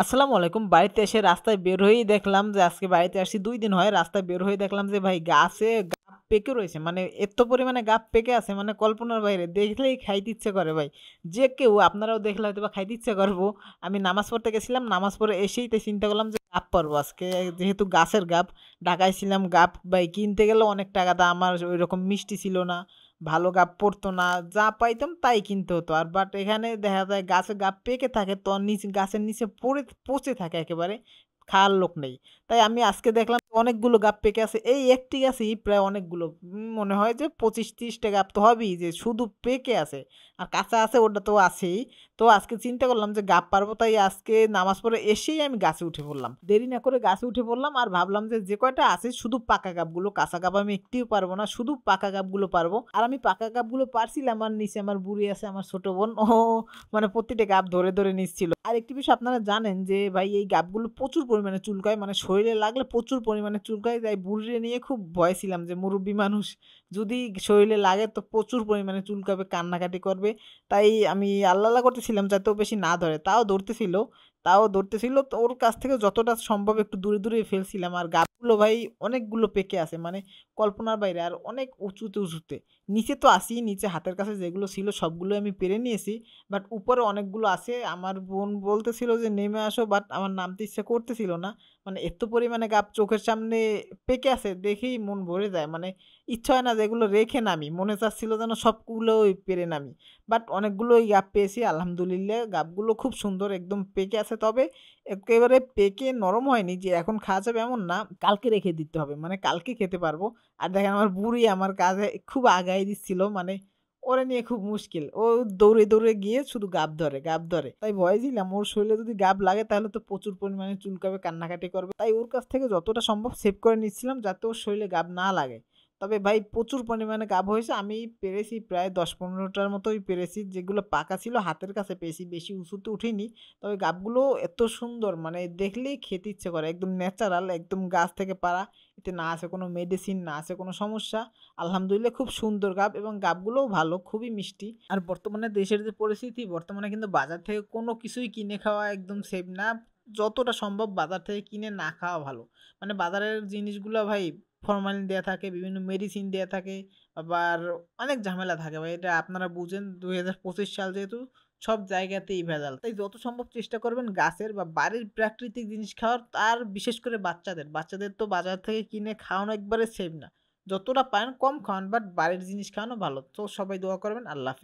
আসসালামু আলাইকুম। বাড়িতে এসে রাস্তায় বের হয়েই দেখলাম যে আজকে বাড়িতে আসছি ২ দিন হয়। রাস্তায় বের হয়ে দেখলাম যে ভাই গাছে গাব পেকে রয়েছে। মানে এত পরিমাণে গাব পেকে আছে মানে কল্পনার বাইরে। দেখলেই খাইতে ইচ্ছে করে ভাই। যে কেউ আপনারাও দেখলে হয়তোবা খাইতে ইচ্ছে করবো। আমি নামাজ পড়তে গেছিলাম। নামাজ পড়ে এসেই তো চিন্তা করলাম যে গাব পাড়বো আজকে। যেহেতু গাছের গাব, ঢাকায় ছিলাম গাব ভাই কিনতে গেলেও অনেক টাকা দাম। আর ঐরকম মিষ্টি ছিল না। ভালো গাব পড়তো না। যা পাইতাম তাই কিনতে হতো। আর বাট এখানে দেখা যায় গাছে গাব পেকে থাকে তো গাছের নিচে পড়ে পচে থাকে একেবারে। খাওয়ার লোক নেই। তাই আমি আজকে দেখলাম অনেকগুলো গাব পেকে আছে। এই একটি গাছেই প্রায় অনেকগুলো মনে হয় যে ২৫-৩০ টা গাব তো হবেই যে শুধু পেকে আছে। আর কাঁচা আছে ওটা তো আছেই। তো আজকে চিন্তা করলাম যে গাব পাড়বো তাই আজকে নামাজ পড়ে এসেই আমি গাছে উঠে পড়লাম। দেরি না করে গাছে উঠে পড়লাম আর ভাবলাম যে কয়টা আছে শুধু পাকা গাবগুলো, কাঁচা গাব আমি একটিও পারবো না। শুধু পাকা গাবগুলো পারবো। আর আমি পাকা গাবগুলো পারছিলাম আর নিচে আমার বুড়ি আছে আমার ছোট বোন। ও মানে প্রতিটা গাব ধরে নিচ্ছিল। আর একটি বিষয় আপনারা জানেন যে ভাই এই গাবগুলো প্রচুর পরিমাণে চুলকায়। মানে শরীরে লাগলে প্রচুর পরিমাণে চুলকায়। তাই বুড়িরে নিয়ে খুব ভয়ে ছিলাম যে মুরুব্বি মানুষ যদি শরীরে লাগে তো প্রচুর পরিমাণে চুলকাবে, কান্নাকাটি করবে। তাই আমি আল্লাহ করতেছিলাম যাতে ও বেশি না ধরে। তাও ধরতেছিল। তো ওর কাছ থেকে যতটা সম্ভব একটু দূরে ফেলছিলাম। আর গাছগুলো ভাই অনেকগুলো পেকে আছে। মানে কল্পনার বাইরে আর অনেক উঁচুতে। নিচে তো আছেই, নিচে হাতের কাছে যেগুলো ছিল সবগুলো আমি পেরে নিয়েছি। বাট উপরে অনেকগুলো আছে। আমার বোন বলতেছিল যে নেমে আসো বাট আমার নামতে ইচ্ছা করতেছিল না। মানে এত পরিমাণে গাব চোখের সামনে পেকে আছে দেখেই মন ভরে যায়। মানে ইচ্ছা হয় না যে এগুলো রেখে নামি। মনে চাচ্ছিল যেন সবগুলোই পেরে নামি। বাট অনেকগুলোই গাব পেয়েছি আলহামদুলিল্লাহ। গাবগুলো খুব সুন্দর একদম পেকে আছে। তবে একেবারে পেকে নরম হয়নি যে এখন খাওয়া যাবে এমন না। কালকে রেখে দিতে হবে। মানে কালকে খেতে পারবো। আর দেখেন আমার বুড়ি আমার কাজে খুব আগায় দিচ্ছিল। মানে ওরে নিয়ে খুব মুশকিল। ও দৌড়ে গিয়ে শুধু গাব ধরে। তাই ভয় ছিলাম ওর শরীরে যদি গাব লাগে তাহলে তো প্রচুর পরিমাণে চুলকাবে, কান্নাকাটি করবে। তাই ওর কাছ থেকে যতটা সম্ভব সেভ করে নিচ্ছিলাম যাতে ওর শরীরে গাব না লাগে। তবে ভাই প্রচুর পরিমাণে গাব হয়েছে। আমি পেরেছি প্রায় ১০-১৫ টার মতোই পেরেছি। যেগুলো পাকা ছিল হাতের কাছে পেয়েছি। বেশি উঁচুতে উঠিনি। তবে গাবগুলো এত সুন্দর মানে দেখলেই খেতে ইচ্ছে করে। একদম ন্যাচারাল, একদম গাছ থেকে পাড়া। এতে না আছে কোনো মেডিসিন, না আছে কোনো সমস্যা। আলহামদুলিল্লাহ খুব সুন্দর গাব এবং গাবগুলোও ভালো, খুবই মিষ্টি। আর বর্তমানে দেশের যে পরিস্থিতি, বর্তমানে কিন্তু বাজার থেকে কোনো কিছুই কিনে খাওয়া একদম সেফ না। যতটা সম্ভব বাজার থেকে কিনে না খাওয়া ভালো। মানে বাজারের জিনিসগুলো ভাই ফরমালিন দেয়া থাকে, বিভিন্ন মেডিসিন দেয়া থাকে। আবার অনেক ঝামেলা থাকে ভাই। এটা আপনারা বুঝেন ২০২৫ সাল যেহেতু সব জায়গাতেই ভেজাল। তাই যত সম্ভব চেষ্টা করবেন গাছের বা বাড়ির প্রাকৃতিক জিনিস খাওয়ার। আর বিশেষ করে বাচ্চাদের। বাচ্চাদের তো বাজার থেকে কিনে খাওয়ানো একবারে সেফ না। যতটা পারেন কম খাওয়ান বাট বাড়ির জিনিস খাওয়ানো ভালো। তো সবাই দোয়া করবেন। আল্লাহ হাফেজ।